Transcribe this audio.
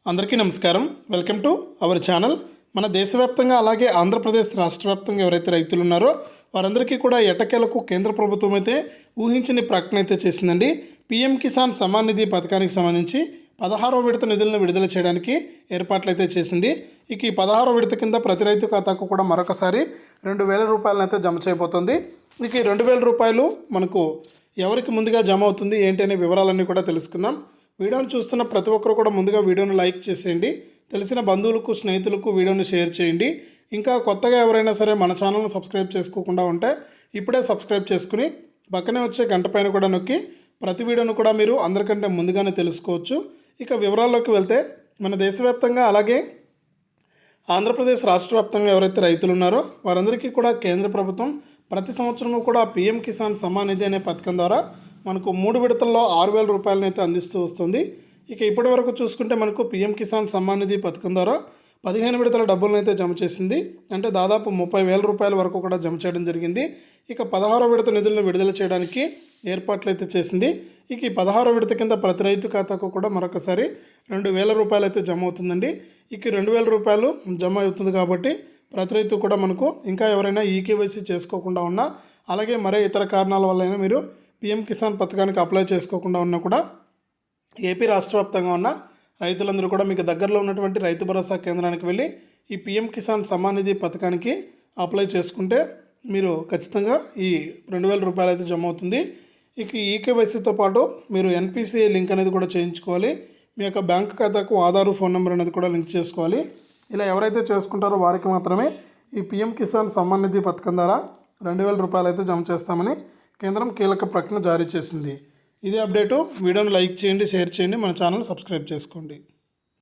అందరికీ నమస్కారం. Welcome to our channel. మన దేశవ్యాప్తంగా అలాగే ఆంధ్రప్రదేశ్ రాష్ట్ర వ్యాప్తంగా ఎవరైతే రైతులు ఉన్నారో వారందరికీ కూడా ఎట్టకేలకు కేంద్ర ప్రభుత్వం అయితే ఊహించని ప్రకటన అయితే చేసిందండి. పీఎం కిసాన్ సమ్మాన్ నిధి పథకానికి సంబంధించి 16వ విడత నిధులను విడుదల చేయడానికి ఏర్పాట్లు అయితే చేసింది. ఇక ఈ 16వ విడత కింద ప్రతి రైతు ఖాతాకు కూడా మరొకసారి 2,000 రూపాయలను అయితే జమ చేయబోతోంది. ఇక ఈ 2,000 రూపాయలు మనకు ఎవరికి ముందుగా జమ అవుతుంది ఏంటి అనే వివరాలన్నీ కూడా తెలుసుకుందాం. వీడియోను చూస్తున్న ప్రతి ఒక్కరు కూడా ముందుగా వీడియోను లైక్ చేసేయండి. తెలిసిన బంధువులకు స్నేహితులకు వీడియోను షేర్ చేయండి. ఇంకా కొత్తగా ఎవరైనా సరే మన ఛానల్ను సబ్స్క్రైబ్ చేసుకోకుండా ఉంటే ఇప్పుడే సబ్స్క్రైబ్ చేసుకుని పక్కనే వచ్చే గంట పైన కూడా నొక్కి ప్రతి వీడియోను కూడా మీరు అందరికంటే ముందుగానే తెలుసుకోవచ్చు. ఇక వివరాల్లోకి వెళ్తే మన దేశవ్యాప్తంగా అలాగే ఆంధ్రప్రదేశ్ రాష్ట్ర వ్యాప్తంగా ఎవరైతే రైతులు ఉన్నారో వారందరికీ కూడా కేంద్ర ప్రభుత్వం ప్రతి సంవత్సరము కూడా పీఎం కిసాన్ సమ్మాన్ నిధి అనే పథకం ద్వారా మనకు 3 విడతల్లో 6,000 రూపాయలను అయితే అందిస్తూ వస్తుంది. ఇక ఇప్పటి వరకు చూసుకుంటే మనకు పీఎం కిసాన్ సమ్మాన్ నిధి పథకం ద్వారా 15 విడతల డబ్బులను అయితే జమ చేసింది. అంటే దాదాపు 30,000 రూపాయల వరకు కూడా జమ చేయడం జరిగింది. ఇక 16వ విడత నిధులను విడుదల చేయడానికి ఏర్పాట్లు అయితే చేసింది. ఇక ఈ 16వ విడత కింద ప్రతి రైతు ఖాతాకు కూడా మరొకసారి 2,000 రూపాయలు అయితే జమ అవుతుందండి. ఇక 2,000 రూపాయలు జమ అవుతుంది కాబట్టి ప్రతి రైతు కూడా మనకు ఇంకా ఎవరైనా ఈకేవైసీ చేసుకోకుండా ఉన్నా అలాగే మరే ఇతర కారణాల వల్ల మీరు పీఎం కిసాన్ పథకానికి అప్లై చేసుకోకుండా ఉన్నా కూడా ఏపీ రాష్ట్ర వ్యాప్తంగా ఉన్న రైతులందరూ కూడా మీకు దగ్గరలో ఉన్నటువంటి రైతు భరోసా కేంద్రానికి వెళ్ళి ఈ పీఎం కిసాన్ సమ్మాన్ నిధి పథకానికి అప్లై చేసుకుంటే మీరు ఖచ్చితంగా ఈ 2,000 రూపాయలు అయితే జమ అవుతుంది. ఇక ఈకేవైసీతో పాటు మీరు ఎన్పిసిఐ లింక్ అనేది కూడా చేయించుకోవాలి. మీ యొక్క బ్యాంక్ ఖాతాకు ఆధార్ ఫోన్ నెంబర్ అనేది కూడా లింక్ చేసుకోవాలి. ఇలా ఎవరైతే చేసుకుంటారో వారికి మాత్రమే ఈ పీఎం కిసాన్ సమ్మాన్ నిధి పథకం ద్వారా 2,000 రూపాయలు అయితే జమ చేస్తామని కేంద్రం కీలక ప్రకటన జారీ చేసింది. ఇదే అప్డేటు. వీడియోను లైక్ చేయండి, షేర్ చేయండి, మన ఛానల్ సబ్స్క్రైబ్ చేసుకోండి.